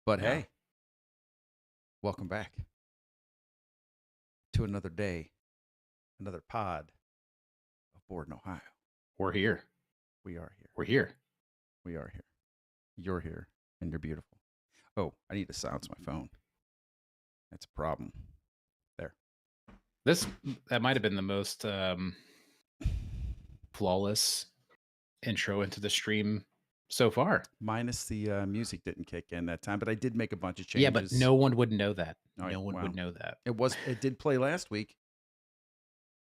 But Yeah, hey, welcome back to another day, another pod of Borden, Ohio. we're here. We are here. We're here. We are here. You're here, and you're beautiful. Oh, I need to silence my phone. That's a problem. There. This that might have been the most flawless intro into the stream so far. Minus the music didn't kick in that time, but I did make a bunch of Yeah, but changes. no one would know that. All right, No one well, would know that. it did play last week.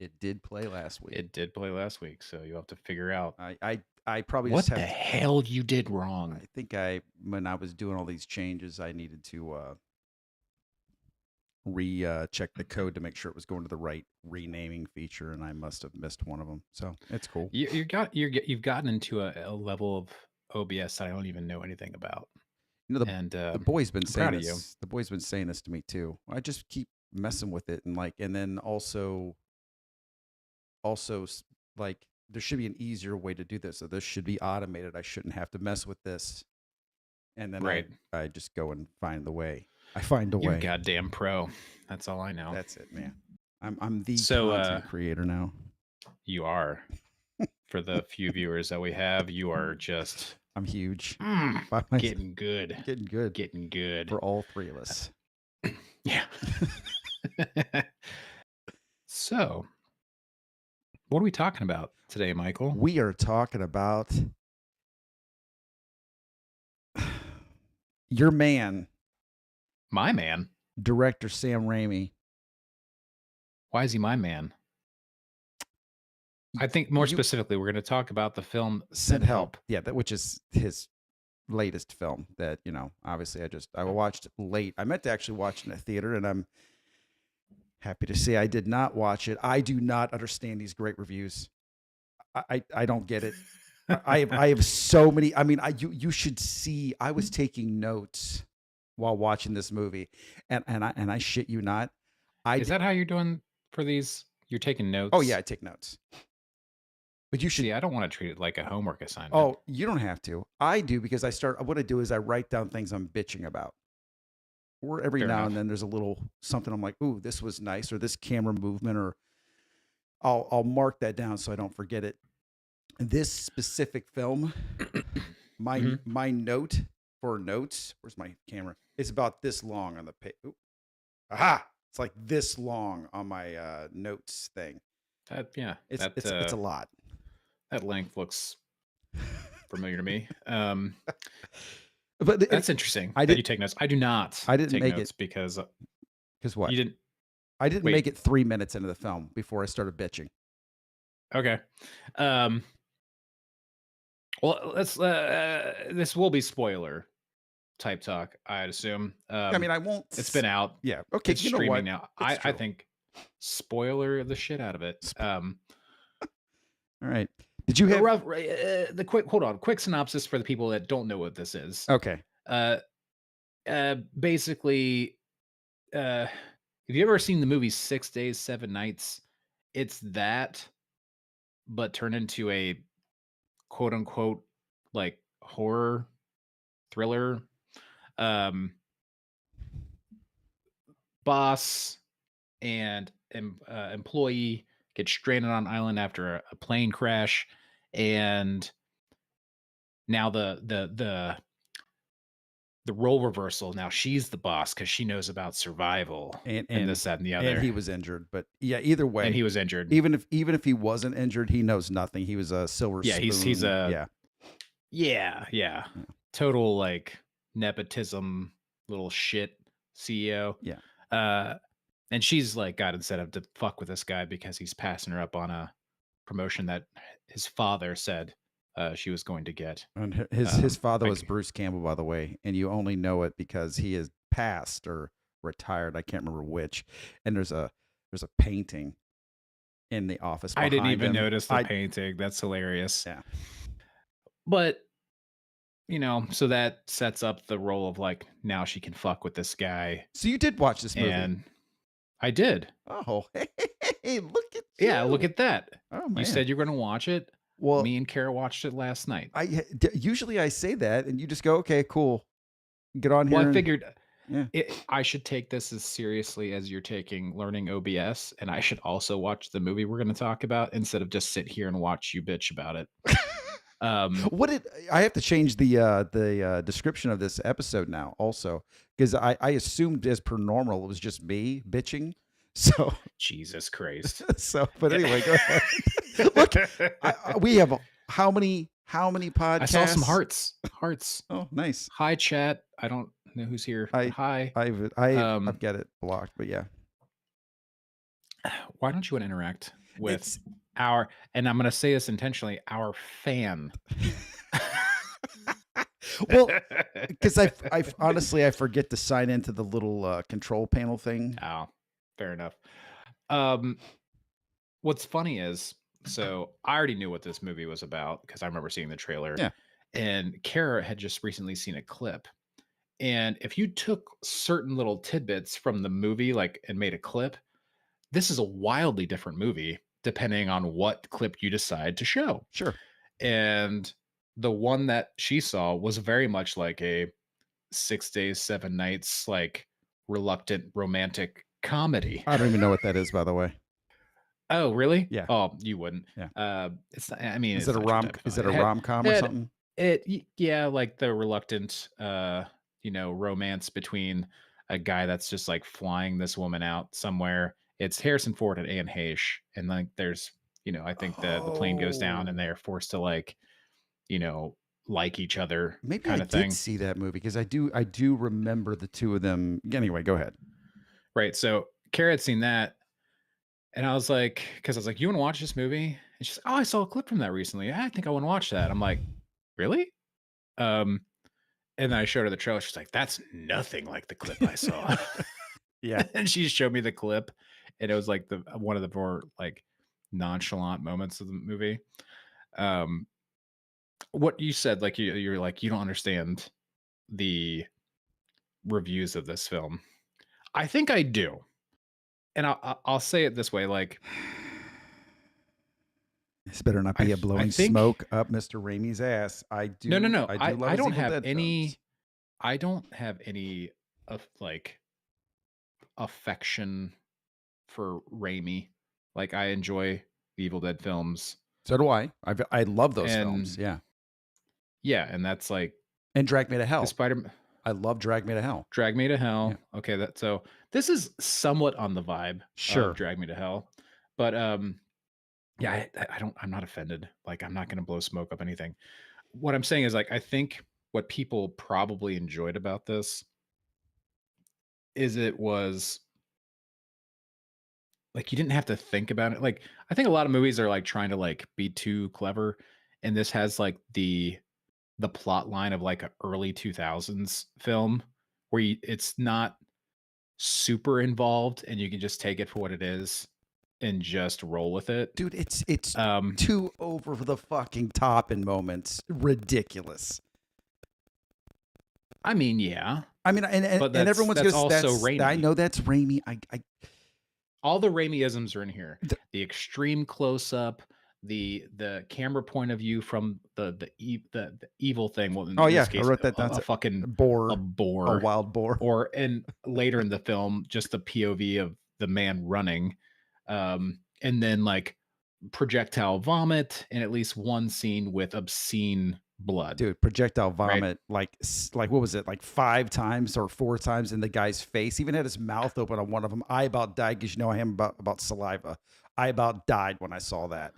It did play last week. It did play last week, so you'll have to figure out I probably just what the have to, hell you did wrong. I think when I was doing all these changes, I needed to check the code to make sure it was going to the right renaming feature, and I must have missed one of them. So it's cool. You've gotten into a level of OBS that I don't even know anything about, You know, and the boy's been I'm saying proud of you. this. The boy's been saying this to me too. I just keep messing with it, and then also like there should be an easier way to do this. So this should be automated. I shouldn't have to mess with this. And then Right. I just go and find the way. I find a You're a way. goddamn pro. That's all I know. That's it, man. I'm the So, content creator now. You are. For the few viewers that we have, you are just I'm huge. getting good. Getting good. Getting good. For all three of us. Yeah. So, what are we talking about today, Michael? We are talking about your man, My man? director Sam Raimi. Why is he my man? I think more specifically, we're going to talk about the film Send Help. Yeah, which is his latest film that, obviously I watched late. I meant to actually watch it in a theater, and I'm happy to say I did not watch it. I do not understand these great reviews. I don't get it. I have so many. I mean, you should see. I was taking notes while watching this movie, and I shit you not. Is that how you're doing for these? You're taking notes? Oh yeah, I take notes. But you should. See, I don't want to treat it like a homework assignment. Oh, you don't have to. I do because what I do is I write down things I'm bitching about. Or every now and then there's a little something I'm like, ooh, this was nice, or this camera movement, or I'll mark that down so I don't forget it. This specific film, my note for notes, where's my camera? It's about this long on the page. Aha! It's like this long on my notes thing. It's a lot. That length looks familiar to me. But that's interesting. That you take notes. I do not. I didn't take make notes it because what? You didn't. I didn't make it 3 minutes into the film before I started bitching. Okay. Well, let's. This will be spoiler type talk, I'd assume. I mean, I won't. It's been out. Yeah. Okay. It's streaming now. I think spoiler the shit out of it. All right. Did you have the quick? Hold on. Quick synopsis for the people that don't know what this is. Okay. Basically, have you ever seen the movie 6 Days, 7 Nights? It's that, but turned into a quote unquote like horror thriller. Boss and employee get stranded on an island after a plane crash, and now the role reversal. Now she's the boss because she knows about survival and this, that, and the other. And he was injured, but yeah, either way, and he was injured. Even if he wasn't injured, he knows nothing. He was a silver spoon. He's a yeah. Total like nepotism little shit CEO. Yeah. And she's like got incentive to fuck with this guy because he's passing her up on a promotion that his father said she was going to get. And his father was Bruce Campbell, by the way, and you only know it because he is passed or retired. I can't remember which. And there's a painting in the office. I didn't even notice the painting. That's hilarious. Yeah. But so that sets up the role of like now she can fuck with this guy. So you did watch this movie? And I did. Oh, hey, look at you. Yeah, look at that. Oh, man. You said you're going to watch it. Well, me and Kara watched it last night. Usually I say that, and you just go, okay, cool. get on Well, I here and figured yeah. I should take this as seriously as you're taking learning OBS, and I should also watch the movie we're gonna talk about instead of just sit here and watch you bitch about it. Um, What did I have to change the description of this episode now also because I assumed as per normal it was just me bitching. So Jesus Christ. but anyway, go ahead. Look, we have how many I saw some podcasts? hearts. Oh, nice. Hi, chat. I don't know who's here, but I hi. I've got it blocked, but yeah. Why don't you want to interact with It's our, and I'm going to say this intentionally, our fan? well, because I honestly I forget to sign into the little control panel thing. Oh, fair enough. Um, what's funny is, so I already knew what this movie was about because I remember seeing the trailer, Yeah, and Kara had just recently seen a clip. And if you took certain little tidbits from the movie, like, and made a clip, this is a wildly different movie depending on what clip you decide to show. sure. And the one that she saw was very much like a 6 days, 7 nights, like reluctant romantic comedy. I don't even know what that is, by the way. Oh, really? Yeah, Oh, you wouldn't. yeah. It's not, I mean, Is it's it a not your type of is film. it a rom-com or It, something? yeah, like the reluctant, romance between a guy that's just like flying this woman out somewhere. It's Harrison Ford and Anne Heche, and like there's, I think the plane goes down and Oh, they're forced to you know, like each other maybe I kind of did thing. see that movie because I do remember the two of them. Anyway, go ahead. Right. So Kara had seen that, and I was like, because I was like, "You want to watch this movie?" And she's like, "Oh, I saw a clip from that recently. Yeah, I think I want to watch that." I'm like, "Really?" Um, and then I showed her the trailer. She's like, "That's nothing like the clip I saw." Yeah. And she showed me the clip, and it was like the one of the more like nonchalant moments of the movie. Um, what you said, like you're like you don't understand the reviews of this film. I think I do, and I'll say it this way: like This better not be a I blowing think smoke up Mr. Raimi's ass. no. I do love I his don't Evil have Dead films. any. I don't have any of like affection for Raimi. Like I enjoy the Evil Dead films, So do I. I love those films. and Yeah. yeah, and that's like And Drag Me to the Hell. Spider I love Drag Me to Hell. Drag Me to Yeah. Hell. Okay, that so this is somewhat on the vibe of Sure. Drag Me to Hell, but yeah, I'm not offended. Like I'm not going to blow smoke up anything. What I'm saying is like I think what people probably enjoyed about this is it was like you didn't have to think about it. Like I think a lot of movies are like trying to like be too clever, and this has like the plot line of like an early 2000s film where it's not super involved and you can just take it for what it is and just roll with it. Dude, it's Um, too over the fucking top in moments. Ridiculous. I mean, yeah, I mean, but and everyone's that's gonna also I Raimi. know that's Raimi. All the Raimi-isms are in here. The, The extreme close up, the camera point of view from the evil thing. Well, oh in this yeah, I case, wrote that down. a fucking a Boar, a boar, wild boar. or and later in the film, just the POV of the man running, and then like projectile vomit, and at least one scene with obscene blood. Dude, projectile Right? vomit like what was it, like 5 times or 4 times in the guy's face. He even had his mouth open on one of them. I about died because I am about saliva. I about died when I saw that.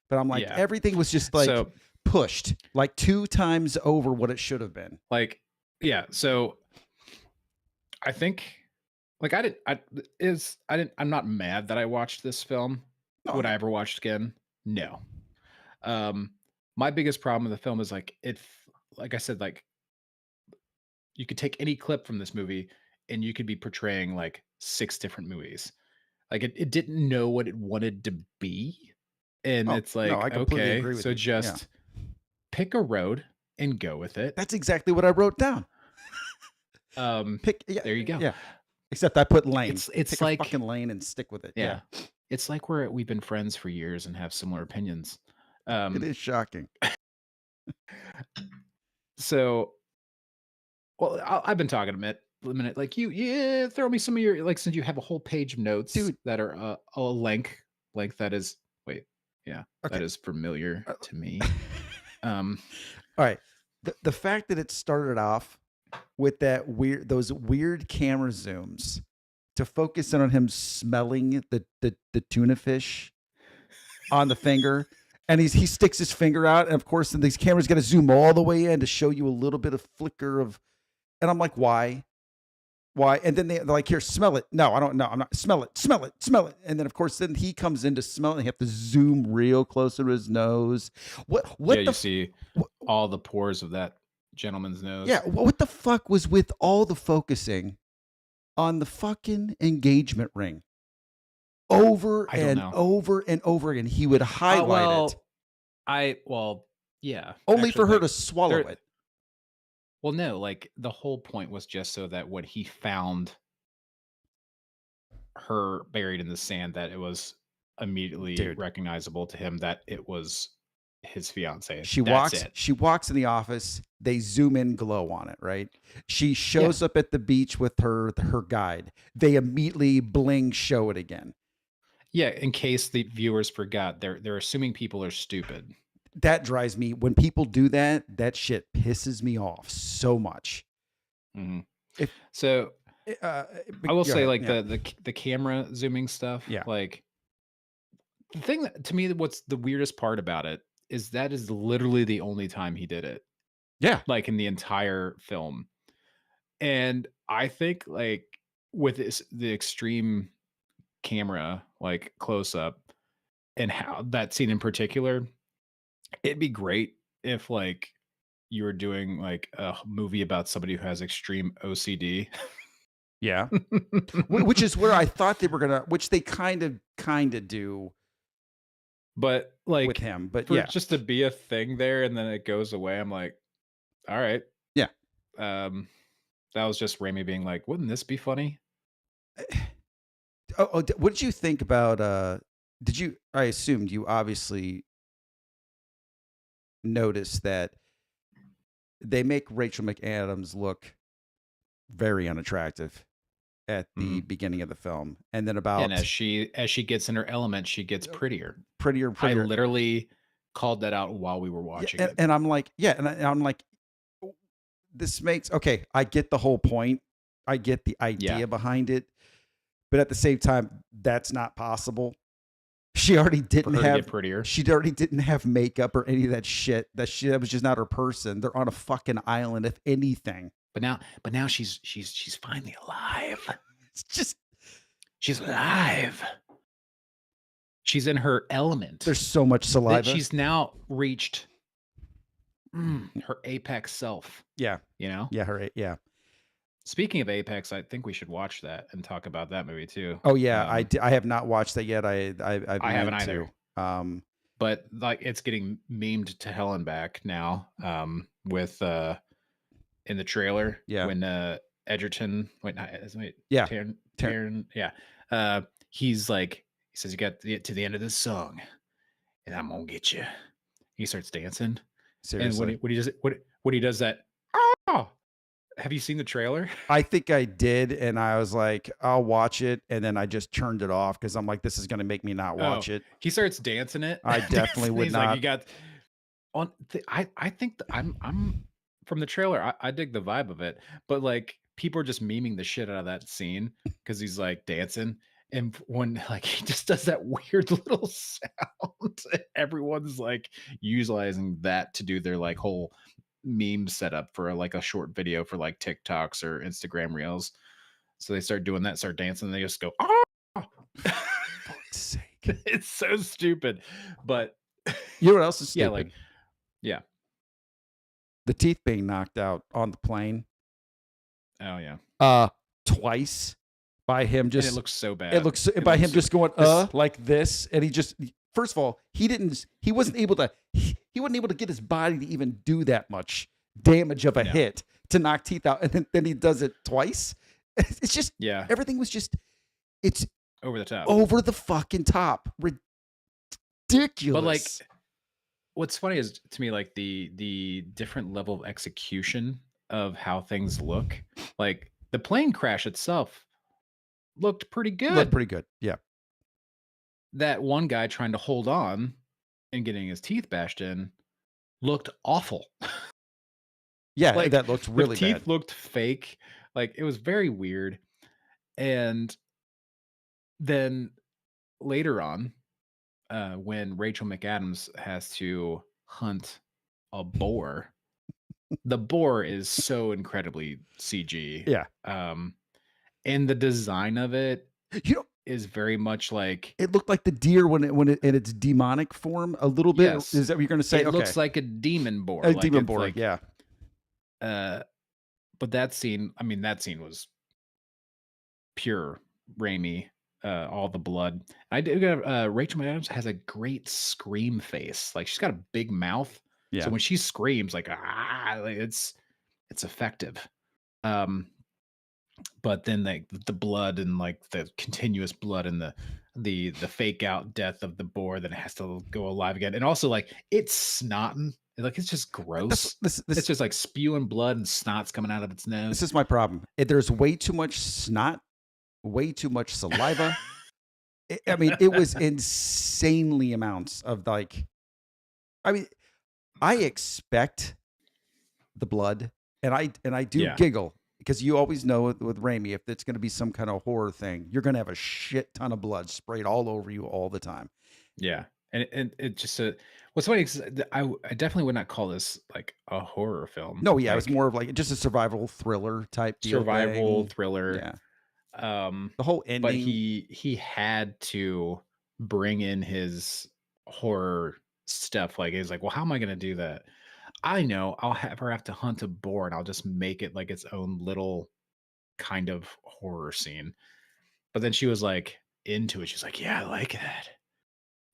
But I'm like, Yeah. everything was just like So pushed like 2 times over what it should have been. like, yeah. So I think like I'm not mad that I watched this film. No, Would no. I ever watch it again? No. Um, my biggest problem with the film is like like I said, like you could take any clip from this movie and you could be portraying like 6 different movies. Like it didn't know what it wanted to be. And Oh, it's no, like, I completely okay, agree with so you. Yeah. just pick a road and go with it. That's exactly what I wrote down. Um, Pick yeah, there you go. yeah. Except I put lane. It's Pick a like fucking lane and stick with it. Yeah. yeah. It's like we've been friends for years and have similar opinions. It Um, is shocking. so Well, I've been talking a minute. Like yeah, throw me some of your like since you have a whole page of notes dude. that are a length that is wait, yeah, Okay. that is familiar Uh, to me. Um, All right. The fact that it started off with those weird camera zooms to focus in on him smelling the tuna fish on the finger, and he sticks his finger out, and of course, then these cameras got to zoom all the way in to show you a little bit of flicker of, and I'm like, why? Why? And then they're like, here, smell it. No, I don't know. I'm not. Smell it. Smell it. Smell it. And then, of course, then he comes in to smell it. And you have to zoom real close to his nose. What? yeah, What the? you see What, all the pores of that gentleman's yeah. nose. What the fuck was with all the focusing on the fucking engagement ring over I don't and know. over and over again? He would highlight it Well, yeah, only actually, for her like to swallow there. it. Well, no, like the whole point was just so that when he found her buried in the sand, that it was immediately Dude, recognizable to him that it was his fiance. she That's walks. it. She walks in the office. They zoom in, glow on it. Right. She Yeah, shows up at the beach with her guide. They immediately bling show it again. yeah. In case the viewers forgot, they're assuming people are stupid. That drives me when people do that. That shit pisses me off so much. Hmm. If So uh, I will go say, ahead. like Yeah. the camera zooming stuff, Yeah. like the thing that to me, what's the weirdest part about it is that is literally the only time he did it, Yeah. like in the entire film. And I think like with the extreme camera, like close up, and how that scene in particular, it'd be great if like you were doing like a movie about somebody who has extreme OCD. Yeah. Which is where I thought they were gonna, which they kind of do But with like him. But for yeah. it just to be a thing there and then it goes away, I'm like, all right. Yeah. Um that was just Raimi being like, wouldn't this be funny? What did you think about? Did you? I assumed you obviously noticed that they make Rachel McAdams look very unattractive at the Mhm. beginning of the film, and then And about as she gets in her element, she gets prettier. prettier, I prettier. literally called that out while we were Yeah, watching and, it. and I'm like, yeah, and I'm like, this makes okay. I get the whole point. I get the Yeah. idea behind it, but at the same time, that's not possible. She already For didn't her to get have prettier. she already didn't have makeup or any of that shit. That was just not her person. They're on a fucking island, if anything. But now she's finally alive. It's just She's alive. She's in her element. there's so much That saliva. she's now reached her apex self, Yeah. you know? Yeah, yeah. Speaking of Apex, I think we should watch that and talk about that movie too. Oh yeah, I have not watched that yet. I've I haven't meant either, to. Um but like it's getting memed to hell and back now. With in the trailer yeah. when Edgerton, wait, Yeah. Ter- Taryn, yeah, he's like he says you got to the end of this song and I'm gonna get you. He starts dancing, and Seriously. when he does that, oh, have you seen the trailer? I think I did, and I was like, I'll watch it, and then I just turned it off because I'm like, this is gonna make me not Oh, watch it. he starts dancing it. I definitely would He's like, not. you got I think I'm from the trailer. I dig the vibe of it, but like people are just memeing the shit out of that scene because he's like dancing, and when like he just does that weird little sound, everyone's like utilizing that to do their like whole meme setup for like a short video for like TikToks or Instagram reels. So they start doing that, start dancing, and they just go, oh, Fuck's sake. it's so stupid. But You know what else is yeah, stupid? like, yeah. The teeth being knocked out on the plane. Oh yeah. Twice by him And it just looks so bad. it looks It by looks him so just going this like this, and he just first of all he wasn't able to he wasn't able to get his body to even do that much damage of a no. hit to knock teeth out, and then he does it twice. It's just Yeah. everything was just it's Over the top. over the fucking top, ridiculous. But like what's funny is to me like the different level of execution of how things look. Like the plane crash itself looked pretty Looked good. pretty good. Yeah. That one guy trying to hold on and getting his teeth bashed in looked awful. Yeah, Like that looked the really bad. teeth looked fake. Like it was very weird. And then later on, when Rachel McAdams has to hunt a boar, the boar is so incredibly CG. Yeah. Um, and the design of it You know, is very much like, it looked like the deer when it in its demonic form a little bit. yes, Is that what you're gonna say? it Okay. looks like a demon boar. A Like demon it's boar, like, yeah. uh, but that scene, I mean, that scene was pure Raimi, all the blood. I did Rachel McAdams has a great scream face. Like she's got a big mouth. So Yeah. when she screams like it's effective. Um, but then like the blood and like the continuous blood and the fake out death of the boar that has to go alive again. And also like it's snotting. Like it's just That's gross. this It's this just like spewing blood and snot's coming out of its this nose. is my problem. There's way too much snot, way too much saliva. I mean, it was insanely amounts of like I mean, I expect the blood, and I do Yeah. giggle because you always know with Raimi, if it's going to be some kind of horror thing, you're going to have a shit ton of blood sprayed all over you all the time. Yeah, and it just what's funny is I definitely would not call this like a horror film, No, yeah, it was like more of like just a survival thriller type deal survival thing. thriller. Yeah, Um, the whole but ending. he had to bring in his horror stuff. Like he's like, well, how am I going to do that? I know I'll have her have to hunt a boar, and I'll just make it like its own little kind of horror scene. But then she was like into it. She's like, yeah, I like that.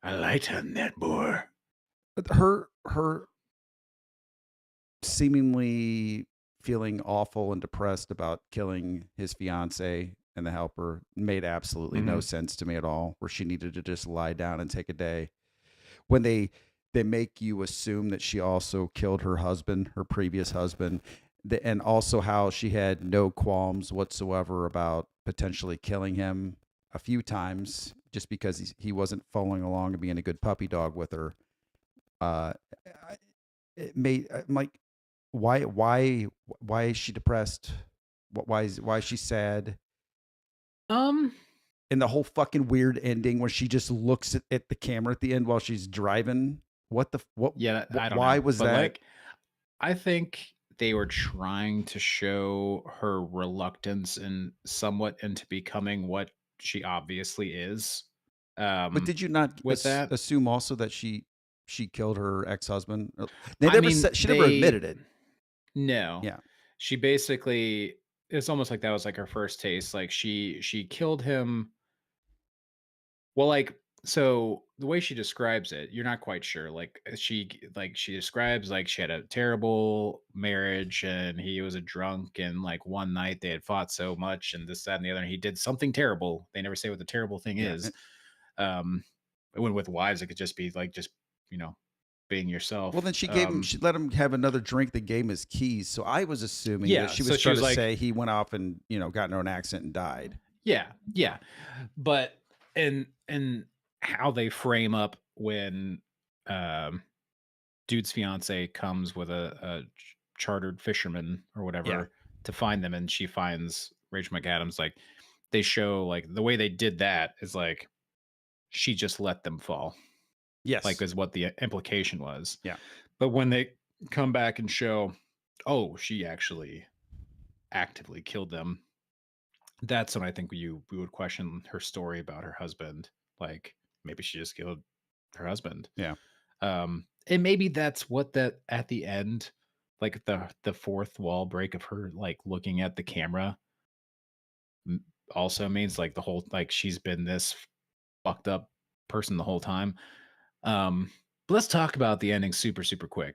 I like hunting that boar. Her seemingly feeling awful and depressed about killing his fiance and the helper made absolutely no Hmm. sense to me at all. Where she needed to just lie down and take a day. When they make you assume that she also killed her husband, her previous husband, and also how she had no qualms whatsoever about potentially killing him a few times just because he wasn't following along and being a good puppy dog with her. Uh, it made I'm like, why is she depressed? Why is she sad? Um, And the whole fucking weird ending where she just looks at the camera at the end while she's driving. What the Yeah, I don't why know, was but, that? like, I think they were trying to show her reluctance and somewhat into becoming what she obviously is, But did you not with that. assume also that she killed her ex-husband? They I never mean, said she never admitted it. no. Yeah. She basically it's almost like that was, like, her first taste, like, she killed him. Well, like, so the way she describes it, you're not quite sure. She describes like she had a terrible marriage and he was a drunk and like one night they had fought so much and this, that, and the other, and he did something terrible. They never say what the terrible thing Yeah. is. Um when with wives, it could just be like just, you know, being Well, yourself. then she let him have another drink that gave him his keys. So I was assuming that Yeah. she So was she trying was to like, say he went off and, got into an accident and died. yeah, yeah. But and how they frame up when um dude's fiance comes with a chartered fisherman or Yeah. whatever to find them, and she finds Rachel McAdams. Like they show, like the way they did that is like she just let them fall, like Yes. is what the implication was. Yeah. But when they come back and show, oh, she actually actively killed them, that's when I think we would question her story about her husband. Like maybe she just killed her husband. Yeah. And maybe that's what that at the end, like the fourth wall break of her like looking at the camera also means like the whole like she's been this fucked up person the whole time. But let's talk about the ending super super quick.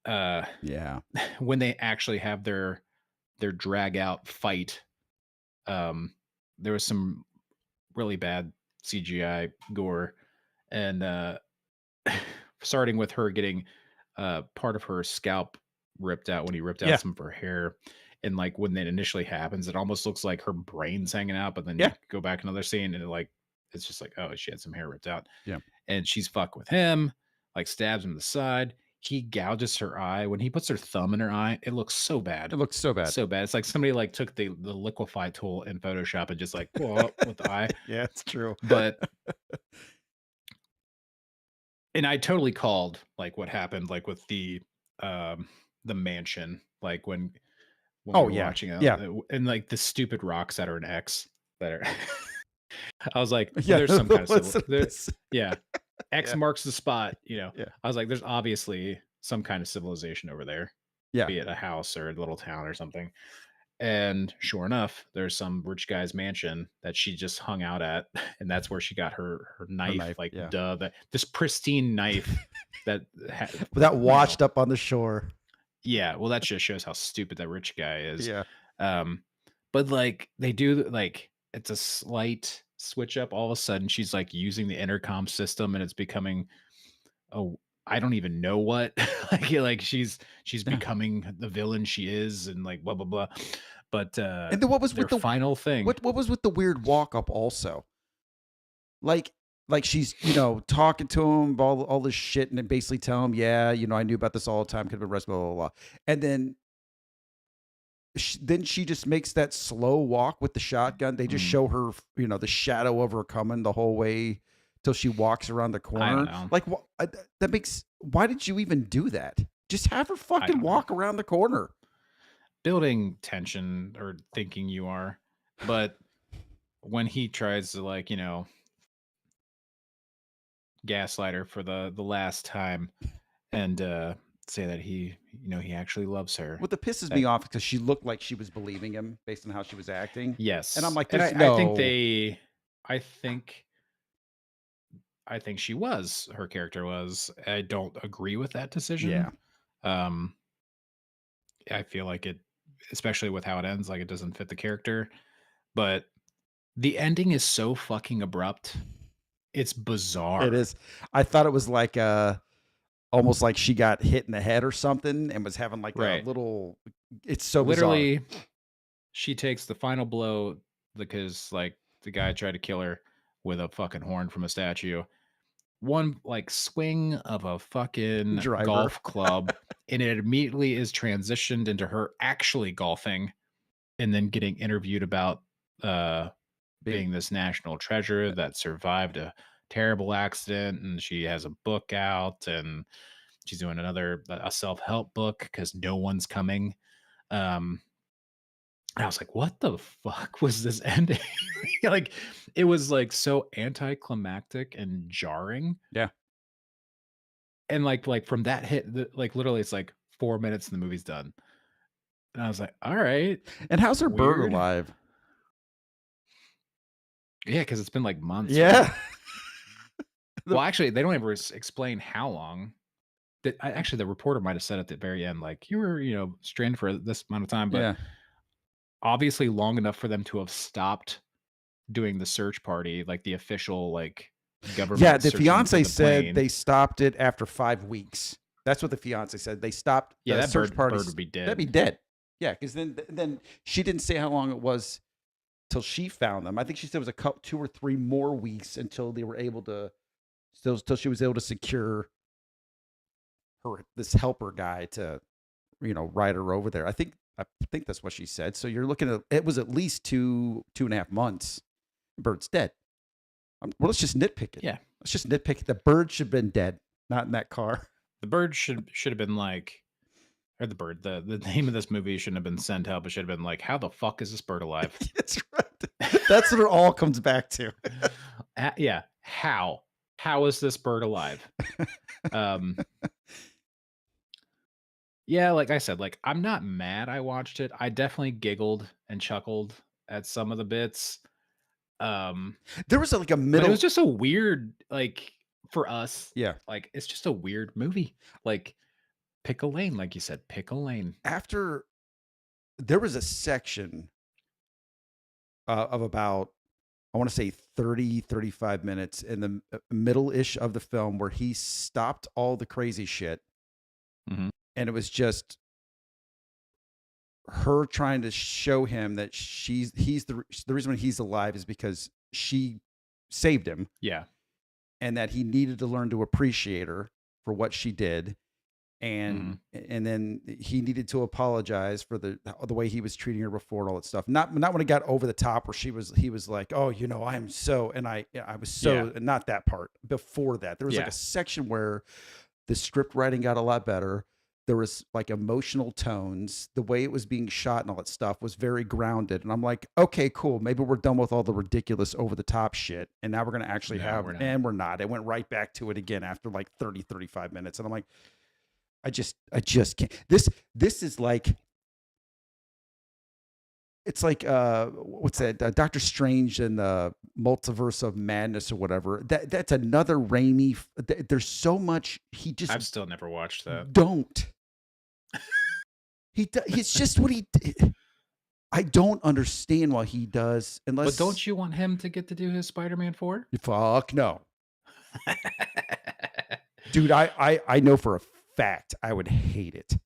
Uh, Yeah. when they actually have their drag out fight, um, there was some really bad CGI gore, and starting with her getting part of her scalp ripped out when he ripped out Yeah. some of her hair. And like when that initially happens, it almost looks like her brain's hanging out, but then Yeah. you go back another scene and it's just like, oh, she had some hair ripped out. Yeah. And she's fuck with him, like stabs him in the side. He gouges her eye. When he puts her thumb in her eye, it looks so bad. It looks so bad. So bad. It's like somebody like took the liquefy tool in Photoshop and just like whoa, with the eye. Yeah, it's true. But and I totally called like what happened like with the mansion, like when we Oh were yeah. watching it, Yeah. and like the stupid rocks that are an X that are I was like, well, Yeah. there's some kind of Listen to this. yeah. X Yeah. marks the spot, you know. Yeah. I was like, there's obviously some kind of civilization over there, Yeah. be it a house or a little town or something. And sure enough, there's some rich guy's mansion that she just hung out at, and that's where she got her Her knife. knife. Like, Yeah. duh, that this pristine knife that That washed up on the shore. yeah, well, that just shows how stupid that rich guy is. Yeah. Um, but like they do like it's a slight switch up. All of a sudden, she's like using the intercom system, and it's becoming oh, I don't even know what. like she's Yeah. becoming the villain she is, and like blah blah blah. But And then what was their with the final thing? what was with the weird walk up also? Like she's, talking to him about all this shit and then basically tell him, yeah, I knew about this all the time, could have been arrested, blah, blah, blah. And then then she just makes that slow walk with the shotgun. They just Mm, show her, the shadow of her coming the whole way till she walks around the I don't corner. know. Like, that makes, why did you even do that? Just have her I fucking don't know. walk around the corner. Building tension or thinking you are, but when he tries to like gaslight her for the last time and say that he actually loves her. What that pisses me That off because she looked like she was believing him based on how she was acting. And I'm yes, like, and there's I think no, I think she was her character was. I don't agree with that yeah, decision. Um, I feel like it, especially with how it ends, like it doesn't fit the character. But the ending is so fucking abrupt. It's it bizarre. is. I thought it was like, almost like she got hit in the head or something and was having like a Right. little, it's so bizarre. Literally, she takes the final blow because like the guy tried to kill her with a fucking horn from a statue. One like swing of a fucking Driver. golf club, and it immediately is transitioned into her actually golfing and then getting interviewed about Big. being this national treasure that survived a terrible accident, and she has a book out, and she's doing another a self-help book because no one's coming. And I was like, what the fuck was this ending? Like it was like so anticlimactic and jarring. Yeah. And like from that hit, like literally it's like 4 minutes and the movie's done. And I was like, all right, And how's her bird weird. alive? Yeah, because it's been like months, right? Yeah. The- Well, actually, they don't ever explain how long. That actually the reporter might have said at the very end, like you were, stranded for this amount of time, but yeah. obviously long enough for them to have stopped doing the search party, like the official like Yeah. government The searching for fiance the said plane. they stopped it after 5 weeks. That's what the fiance said. They stopped Yeah, the that search bird parties. would be That'd be dead. dead. Yeah. Cause then she didn't say how long it was till she found them. I think she said it was a couple, 2 or 3 more weeks until they were able to, till she was able to secure this helper guy to, ride her over there. I think that's what she said. So you're looking at, it was at least 2.5 months. Bird's dead. Well, let's just nitpick it. Yeah, Let's just nitpick it. The bird should have been dead, not in that car. the bird should have been like, or the bird. The name of this movie shouldn't have been Send Help. It should have been like, how the fuck is this bird alive? That's right. That's what it all comes back to. Yeah, how is this bird alive? Um, yeah, like I said, like I'm not mad. I watched it. I definitely giggled and chuckled at some of the bits. Um, There was like a but it middle. was just a weird, like for us, Yeah. like it's just a weird movie. Like pick a lane, like you said, pick a lane. After there was a section of about, I want to say 30, 35 minutes in the middle ish of the film where he stopped all the crazy shit. Mhm. And it was just her trying to show him that he's the reason why he's alive is because she saved him, Yeah. and that he needed to learn to appreciate her for what she did, Mhm. and then he needed to apologize for the way he was treating her before and all that stuff. Not when it got over the top where he was like, oh, I am so, and I was so, Yeah. not that part. Before that, there was like Yeah. a section where the script writing got a lot better. There was like emotional tones. The way it was being shot and all that stuff was very grounded. And I'm like, okay, cool. Maybe we're done with all the ridiculous over the top shit. And now we're going to actually No, we're not. and we're not. It went right back to it again after like 30, 35 minutes. And I'm like, I just can't. This is like, it's like what's that? Doctor Strange and the Multiverse of Madness or whatever. That's another Raimi. There's so much he just I've still never watched that. don't. He's just what he. I don't understand why he does unless. But don't you want him to get to do his Spider-Man 4? Fuck no, dude. I know for a fact I would hate it.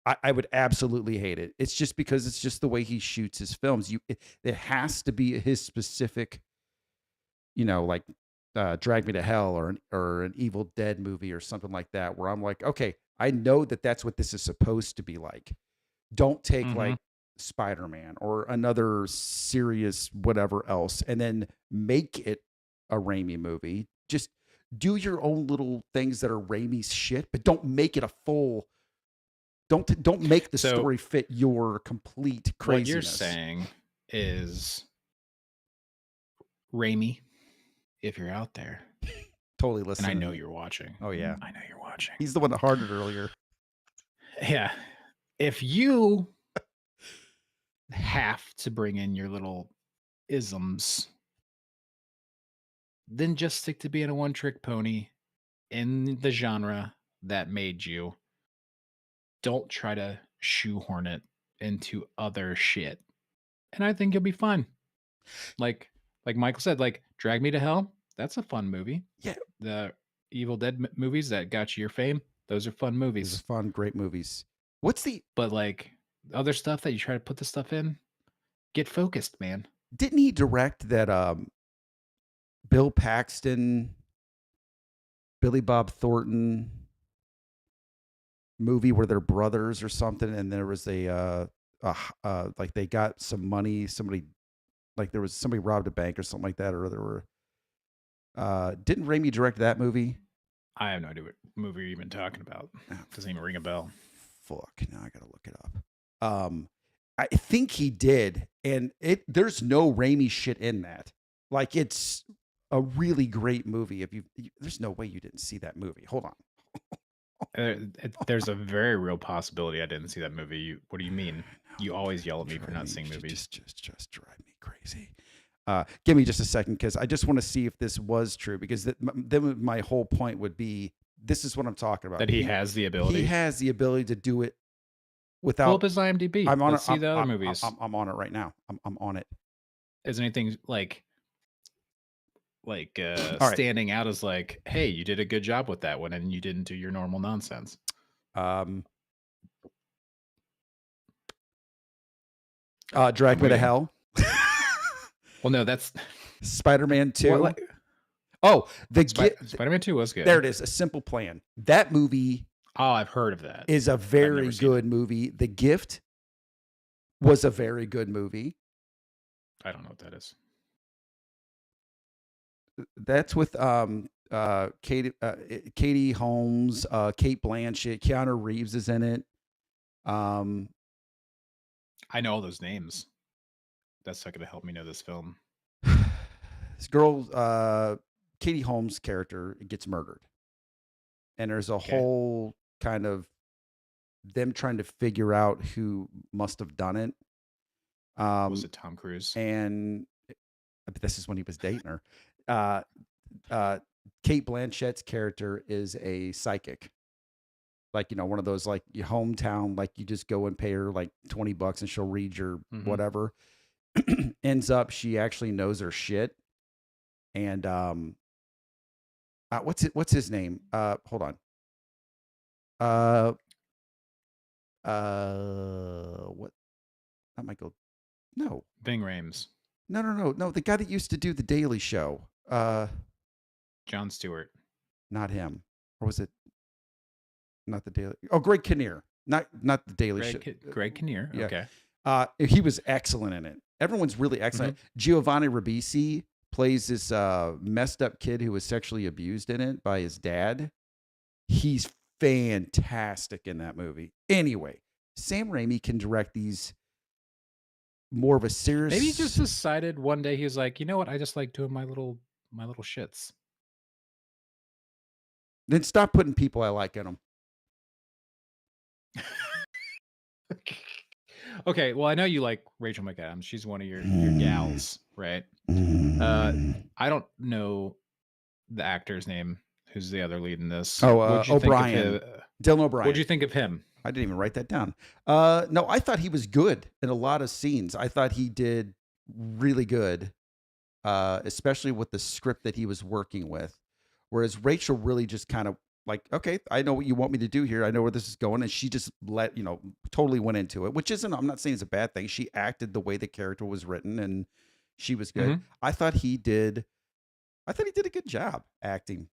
I would absolutely hate it. It's just because it's just the way he shoots his films. It has to be his specific, like Drag Me to Hell or an Evil Dead movie or something like that, where I'm like, okay, I know that that's what this is supposed to be like. Don't take like Spider-Man or another serious whatever else and then make it a Raimi movie. Just do your own little things that are Raimi's shit, but don't make it a full. Don't make the story fit your complete craziness. What you're saying is, Raimi, if you're out there, totally listening. and I know you're watching. Oh yeah, I know you're watching. He's the one that hearted earlier. Yeah, if you have to bring in your little isms, then just stick to being a one-trick pony in the genre that made you. Don't try to shoehorn it into other shit, and I think you'll be fine. Like Michael said, like Drag Me to Hell, that's a fun movie. Yeah. The Evil Dead movies that got you your fame, those are fun movies. Those are fun, great movies. But like other stuff that you try to put the stuff in, get focused, man. Didn't he direct that Bill Paxton, Billy Bob Thornton movie where they're brothers or something, and there was like they got some money, somebody robbed a bank or something like that, or there were didn't Raimi direct that movie? I have no idea what movie you're even talking about. Doesn't even ring a bell. Fuck, now I gotta look it up. I think he did, and there's no Raimi shit in that. Like, it's a really great movie. There's no way you didn't see that movie. Hold on. There's a very real possibility I didn't see that movie. What do you mean? You always yell at me for not seeing movies. Just drive me crazy. Give me just a second, because I just want to see if this was true, because then my whole point would be, this is what I'm talking about. That he has the ability. He has the ability to do it without. Pull up his IMDb. I'm on Let's it. see the other movies. I'm on it right now. I'm on it. Is anything like standing out as like, hey, you did a good job with that one, and you didn't do your normal nonsense? Drag Me to Hell. Well, no, that's Spider-Man 2. Spider-Man 2 was good. There it is. A Simple Plan. That movie. Oh, I've heard of that. Is a very good movie. The Gift was a very good movie. I don't know what that is. That's with Katie Holmes, Kate Blanchett, Keanu Reeves is in it. I know all those names. That's not going to help me know this film. This girl, Katie Holmes' character gets murdered, and there's a whole kind of them trying to figure out who must have done it. Was it Tom Cruise? And this is when he was dating her. Kate Blanchett's character is a psychic. Like, one of those, like, your hometown, like, you just go and pay her like $20 and she'll read your whatever. Ends up, she actually knows her shit. And what's his name? Hold on. What not Michael. No, Ving Rhames, no. The guy that used to do the Daily Show. Jon Stewart. Not him. Or was it not the Daily? Oh, Greg Kinnear. Not the Daily Show. Greg Kinnear. Yeah. Okay. He was excellent in it. Everyone's really excellent. Giovanni Ribisi plays this messed up kid who was sexually abused in it by his dad. He's fantastic in that movie. Anyway, Sam Raimi can direct these more of a serious. Maybe he just decided one day he was like, you know what? I just like doing my little shits. Then stop putting people I like in them. Okay, well, I know you like Rachel McAdams. She's one of your gals, right? I don't know the actor's name. Who's the other lead in this? O'Brien. Dylan O'Brien. What'd you think of him? I didn't even write that down. No, I thought he was good in a lot of scenes. I thought he did really good, especially with the script that he was working with. Whereas Rachel really just kind of like, okay, I know what you want me to do here. I know where this is going. And she just totally went into it, which isn't, I'm not saying it's a bad thing. She acted the way the character was written and she was good. Mm-hmm. I thought he did a good job acting.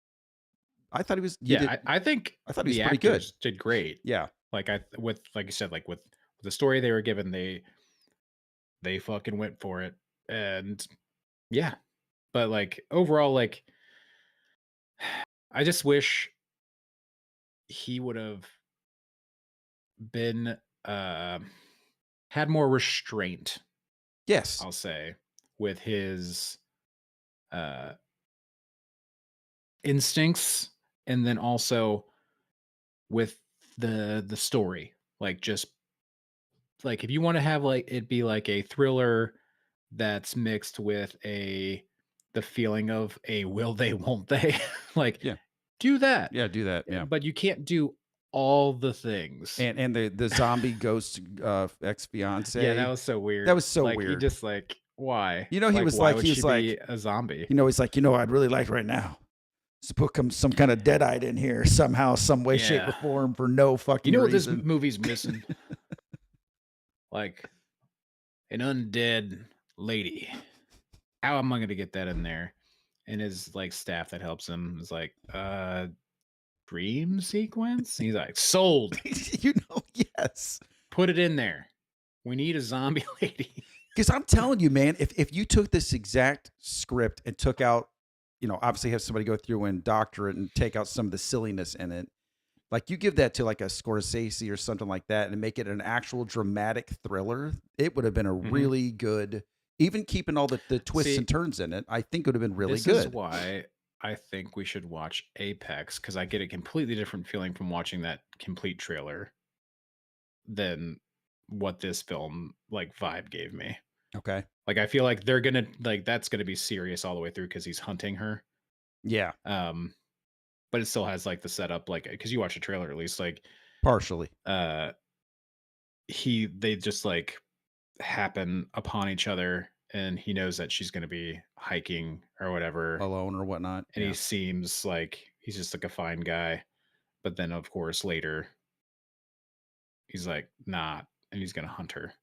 I thought he was. I think he was pretty good. Did great. Yeah. Like you said, like with the story they were given, they fucking went for it. And yeah. But like overall, like I just wish he would have been had more restraint. Yes. I'll say with his instincts, and then also with the story. Like just like if you want to have like it be like a thriller that's mixed with the feeling of a will they won't they like do that. Yeah, do that. Yeah. But you can't do all the things. And the zombie ghost ex-fiance. Yeah, that was so weird. That was so like, weird. He just like, why? He was like he's like a zombie. He's like, I'd really like right now to put some kind of deadite in here somehow, some way, shape, or form for no fucking reason. What this movie's missing? Like an undead lady. How am I going to get that in there? And his like staff that helps him is like, dream sequence. And he's like, sold. Yes. Put it in there. We need a zombie lady. Because I'm telling you, man, if you took this exact script and took out, obviously have somebody go through and doctor it and take out some of the silliness in it, like you give that to like a Scorsese or something like that and make it an actual dramatic thriller, it would have been a really good, even keeping all the twists and turns in it, I think it would have been really good. This is why I think we should watch Apex, because I get a completely different feeling from watching that complete trailer than what this film like vibe gave me. Okay. Like I feel like they're gonna like that's gonna be serious all the way through because he's hunting her. Yeah. But it still has like the setup, like because you watch a trailer at least, like partially. They just like happen upon each other, and he knows that she's gonna be hiking or whatever, alone or whatnot, and he seems like he's just like a fine guy, but then of course later he's like not, and he's gonna hunt her.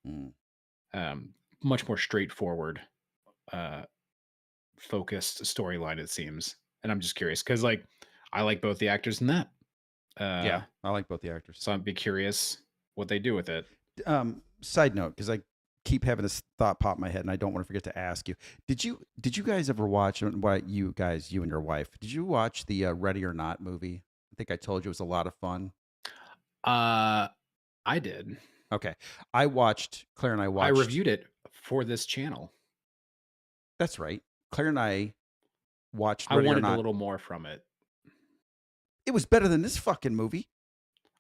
Much more straightforward, focused storyline it seems, and I'm just curious because like I like both the actors in that. I like both the actors, so I'd be curious what they do with it. Side note, because I keep having this thought pop in my head, and I don't want to forget to ask you: Did you guys ever watch? You and your wife, did you watch the Ready or Not movie? I think I told you it was a lot of fun. I did. Okay, Claire and I watched. I reviewed it for this channel. That's right. Claire and I watched. I wanted a little more from it. It was better than this fucking movie.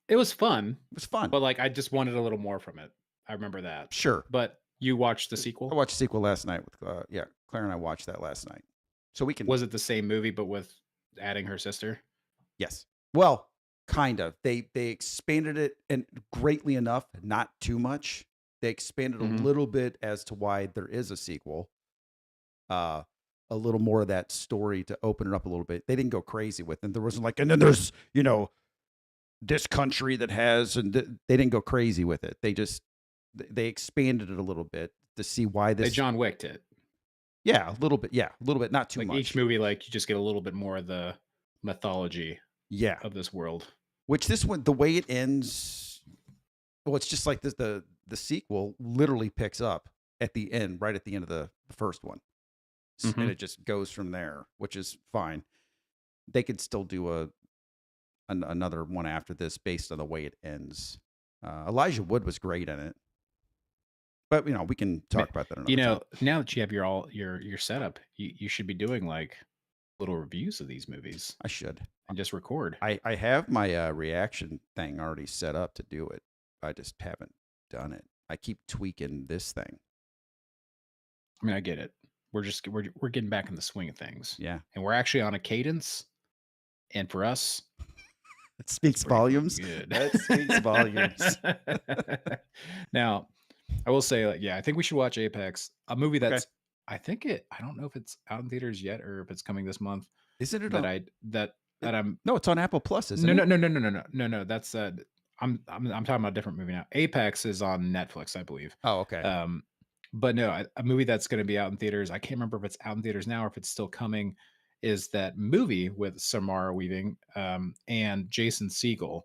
It was fun. It was fun. But like I just wanted a little more from it. I remember that. Sure. But you watched the sequel? I watched the sequel last night with Claire and I watched that last night. So we can. Was it the same movie but with adding her sister? Yes. Well, kind of. They expanded it and greatly enough, not too much. They expanded a little bit as to why there is a sequel. A little more of that story to open it up a little bit. They didn't go crazy with it. There wasn't like, and then there's, this country that has, and they didn't go crazy with it. They just they expanded it a little bit to see why They this. John Wicked it. Yeah, a little bit. Yeah, a little bit, not too Like each much. movie, like you just get a little bit more of the mythology Yeah, of this world. which this one, the way it ends, well, it's just like this. The sequel literally picks up at the end, right at the end of the first one, and Hmm. it just goes from there, which is fine. They could still do another one after this based on the way it ends. Elijah Wood was great in it, but we can talk about that You another time. know, now that you have your setup, you should be doing like little reviews of these movies I should. and just record. I have my reaction thing already set up to do it. I just haven't done it. I keep tweaking this thing. I mean, I get it. We're getting back in the swing of things, Yeah, and we're actually on a cadence. And for us, it it's speaks pretty fucking volumes. good. That speaks volumes. Now, I will say, like, yeah, I think we should watch Apex, a movie Okay, that's. I don't know if it's out in theaters yet or if it's coming this month. isn't it That on? I that It, that I'm no, it's on Apple Plus, isn't no it? no no no no no no no no. That's I'm talking about a different movie now. Apex is on Netflix, I believe. Oh, okay. Um, but no, a movie that's going to be out in theaters. I can't remember if it's out in theaters now or if it's still coming. Is that movie with Samara Weaving and Jason Segel?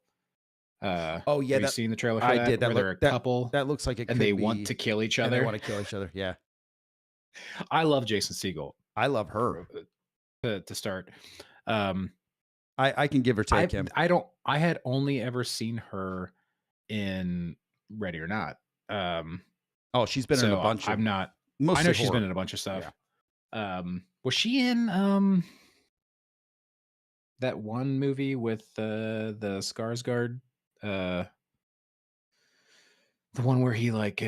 Oh yeah, Have you that seen the trailer for I that? did. Where they're a That couple that looks like it and they could want be, to kill each and they other. want to kill each other. Yeah, I love Jason Segel I love her. for, to start. Um, I can give or take him. I had only ever seen her in Ready or Not. Um, Oh, she's been in a so bunch of I'm not. I know mostly she's been horror. in a bunch of Yeah. stuff. Was she in that one movie with the Skarsgård? Uh, the one where he like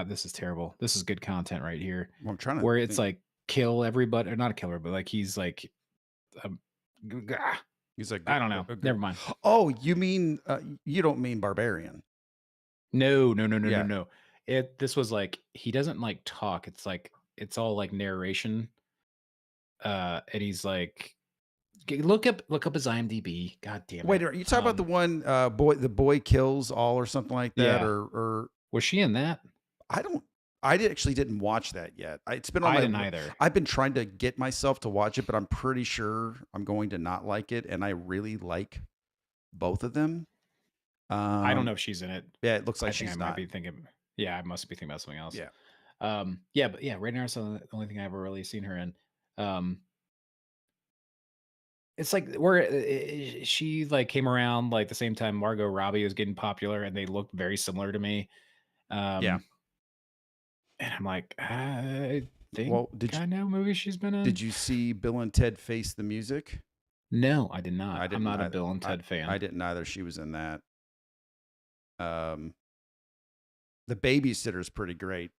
this is terrible. This is good content right here. Well, I'm trying to Where it's think. like kill everybody, or not a killer, but like he's like, um, He's like, I don't know. Never mind. oh, you mean you don't mean Barbarian? No, no, no, no, no, Yeah. no. This was like he doesn't like talk. It's like it's all like narration. And he's like, look up his IMDb. God damn Wait, it. are you talking about the one the boy kills all or something like that, Yeah. or Was she in that? I don't. Actually didn't watch that yet. It's been on I my. didn't either. I've been trying to get myself to watch it, but I'm pretty sure I'm going to not like it, and I really like both of them. I don't know if she's in it. Yeah, it looks I like think I she's might not. be thinking. Yeah, I must be thinking about something else. Yeah. Yeah, but yeah, right now it's the only thing I ever really seen her in. It's like where she like came around like the same time Margot Robbie was getting popular, and they looked very similar to me. Yeah. And I'm like, I think Well, I know movies she's been in. did you see Bill and Ted Face the Music? No, I did not. I I'm didn't not a either. Bill and Ted fan. I didn't either. She was in that. Um, The Babysitter is pretty great.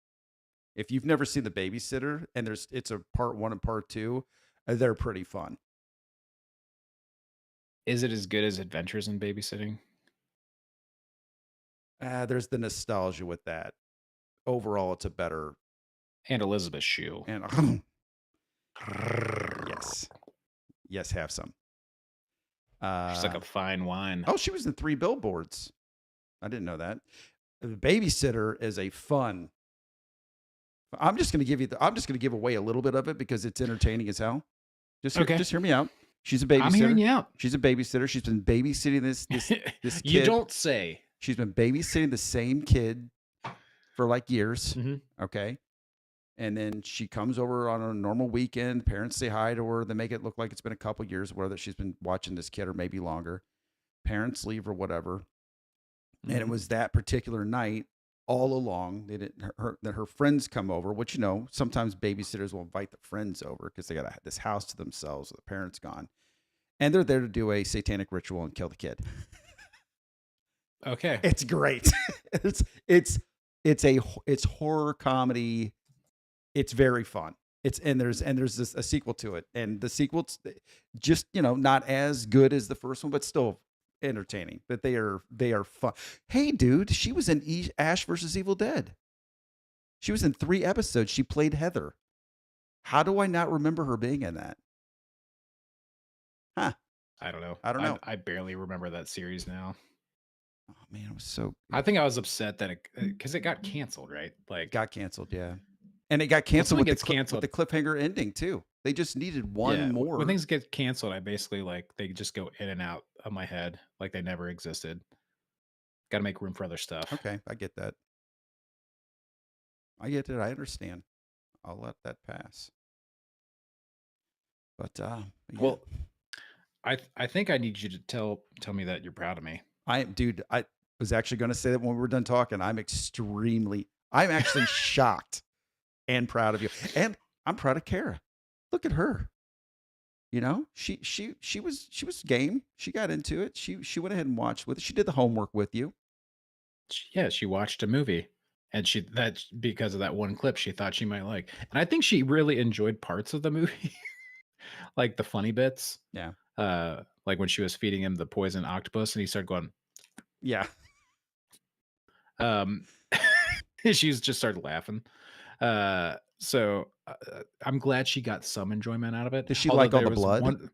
If you've never seen The Babysitter, and it's a part 1 and part 2, they're pretty fun. Is it as good as Adventures in Babysitting? There's the nostalgia with that. Overall, it's a better. And Elizabeth Shue. And yes, have some. She's like a fine wine. Oh, she was in 3 Billboards. I didn't know that. The Babysitter is a fun. I'm just going to give away a little bit of it because it's entertaining as hell. Just hear me out. She's a babysitter. I'm hearing you out. She's a babysitter. She's been babysitting this kid. You don't say. She's been babysitting the same kid for like years. Mm-hmm. Okay. And then she comes over on a normal weekend. Parents say hi to her. They make it look like it's been a couple years, whether she's been watching this kid or maybe longer. Parents leave or whatever. Mm-hmm. And it was that particular night all along that her friends come over, which, sometimes babysitters will invite the friends over because they got this house to themselves with the parents gone. And they're there to do a satanic ritual and kill the kid. Okay. It's great. It's horror comedy. It's very fun. There's a sequel to it, and the sequel's just not as good as the first one, but still entertaining. But they are fun. Hey, dude, she was in Ash versus Evil Dead. She was in 3 episodes. She played Heather. How do I not remember her being in that? Huh? I don't know. I don't know. I barely remember that series now. Oh man, it was so I think I was upset that because it got canceled, right? Like, got canceled. Yeah, and it got when canceled something with gets with the canceled, cliffhanger ending too. They just needed one yeah, when more. things get canceled, I basically like they just go in and out of my head like they never existed. Got to make room for other stuff. Okay, I get that. I get it. I understand. I'll let that pass. But yeah, Well, I think I need you to tell me that you're proud of me. dude, I was actually going to say that when we were done talking. I'm actually shocked and proud of you, and I'm proud of Kara. Look at her. You know, she was game. She got into it. She went ahead and watched with it. She did the homework with you. Yeah, she watched a movie, and that's because of that one clip she thought she might like, and I think she really enjoyed parts of the movie, like the funny bits. Yeah. Like when she was feeding him the poison octopus, and he started going, Yeah. um, she's just started laughing. So I'm glad she got some enjoyment out of it. Does she Although like all there the was blood? one,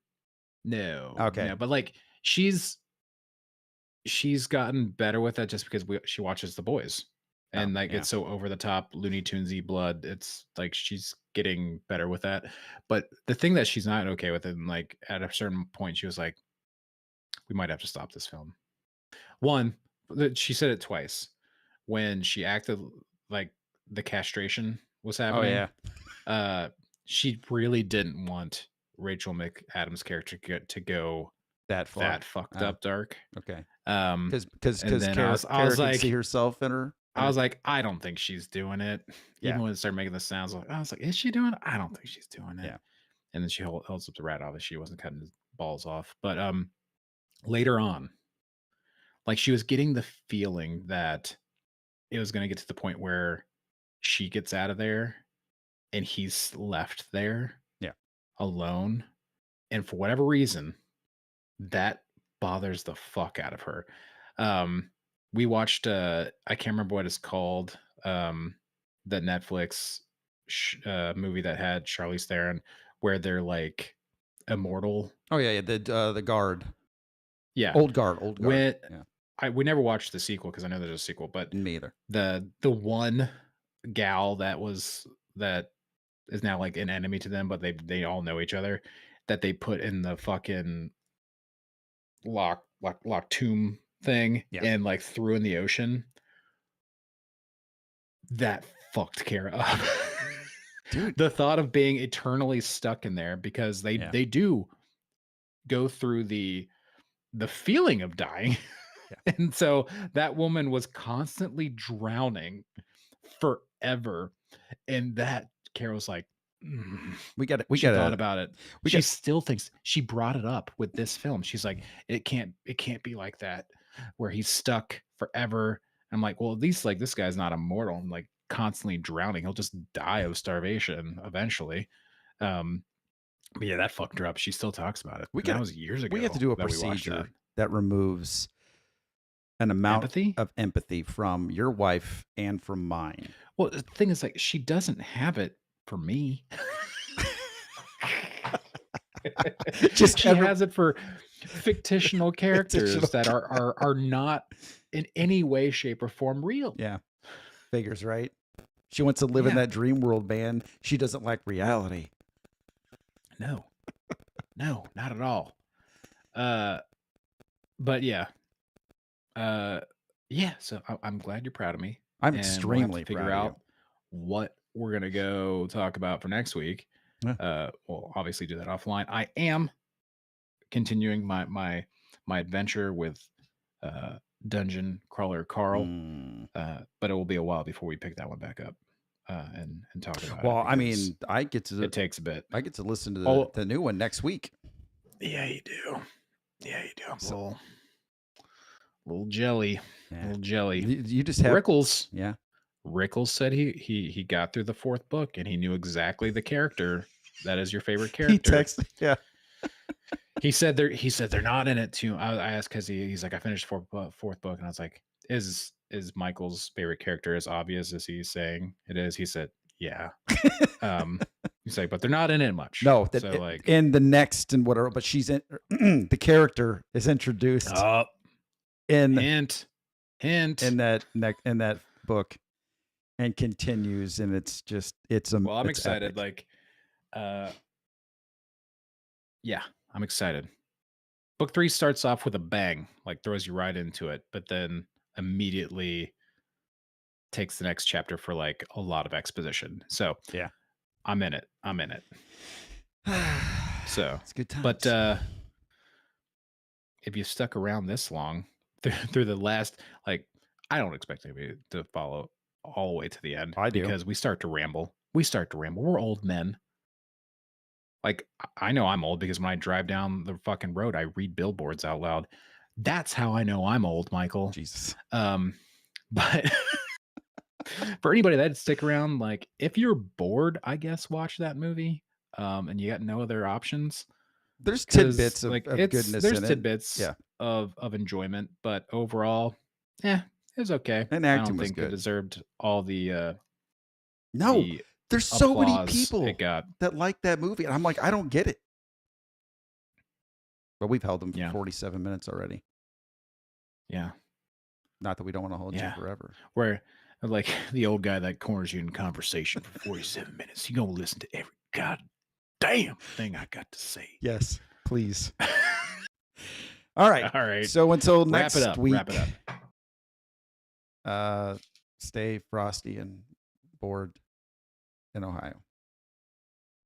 no, Okay. no, but like she's gotten better with that just because she watches The Boys. Oh, And like yeah. it's so over the top Looney Tunesy blood. It's like she's getting better with that. But the thing that she's not okay with it, and like at a certain point, she was like, "We might have to stop this film." One, she said it twice when she acted like the castration was Oh happening. yeah. Uh, she really didn't want Rachel McAdams' character to go That far. that fucked up dark. Okay. Um, and Because then Kara I was can see like, herself in her. I don't think she's doing it. Yeah. Even when it started making the sounds, I was like, is she doing it? I don't think she's doing it. Yeah. And then she holds up the rat. Obviously, she wasn't cutting his balls off. But later on, like she was getting the feeling that it was going to get to the point where she gets out of there and he's left there Yeah. alone. And for whatever reason, that bothers the fuck out of her. We watched I can't remember what it's called, the Netflix movie that had Charlize Theron where they're like immortal. Oh yeah. The guard. Yeah. Old guard. Old guard. When Yeah. we never watched the sequel because I know there's a sequel, but Me either. the one gal that is now like an enemy to them, but they all know each other, that they put in the fucking lock tomb thing Yeah. and like threw in the ocean. That fucked Kara up. Dude. The thought of being eternally stuck in there because they do go through the feeling of dying. Yeah. And so that woman was constantly drowning forever. And that Carol's like, We got she thought about it. She got- still thinks she brought it up with this film. She's like, it can't be like that where he's stuck forever. I'm like, well, at least like this guy's not immortal and like constantly drowning. He'll just die of starvation eventually. But yeah, that fucked her up. She still talks about it. That was years ago. We have to do a that we watched procedure that removes an amount of empathy from your wife and from mine. Well, the thing is, like, she doesn't have it for me. She has it for fictional characters that are not in any way, shape, or form real. Yeah. Figures, right? She wants to live in that dream world, man. She doesn't like reality. No, not at all. But yeah. Yeah, so I'm glad you're proud of me. I'm and extremely we'll proud figure of out what we're gonna go talk about for next week. Yeah. We'll obviously do that offline. I am continuing my adventure with Dungeon Crawler Carl, but it will be a while before we pick that one back up and talk about it. Well, I mean, it takes a bit. I get to listen to the new one next week. Yeah, you do. I'm little jelly. Yeah. Little jelly. You just have Rickles. Yeah. Rickles said he got through the fourth book and he knew exactly the character that is your favorite character. He texted, yeah. He said they're not in it too. I asked because he's like, I finished fourth book, and I was like, is Michael's favorite character as obvious as he's saying it is? He said, yeah. He's like, but they're not in it much. No, so like in the next and whatever, but she's in the character is introduced in Hint. in that book and continues, and it's Well, I'm it's excited. epic. Like, yeah, I'm excited. Book 3 starts off with a bang, like throws you right into it, but then immediately takes the next chapter for like a lot of exposition. So Yeah. I'm in it. I'm in it. So, It's good but times. if you stuck around this long through the last, like, I don't expect anybody to follow all the way to the end I do. because we start to ramble. We start to ramble. We're old men. Like, I know I'm old because when I drive down the fucking road, I read billboards out loud. That's how I know I'm old, Michael. Jesus. But for anybody that'd stick around, like if you're bored, I guess watch that movie. And you got no other options There's because tidbits like of goodness there's in it. tidbits Yeah. of enjoyment, but overall, it was okay. And I acting don't was think it good. deserved all No, the there's so many applause it people got. that like that movie. And I'm like, I don't get it. But we've held them for Yeah, 47 minutes already. yeah, Not that we don't want to hold you yeah. forever. Where like the old guy that corners you in conversation for 47 minutes, you gonna listen to every goddamn thing I got to say. Yes, please. All right. All right. So until Wrap it next up. Wrap it week, up. stay frosty and bored in Ohio.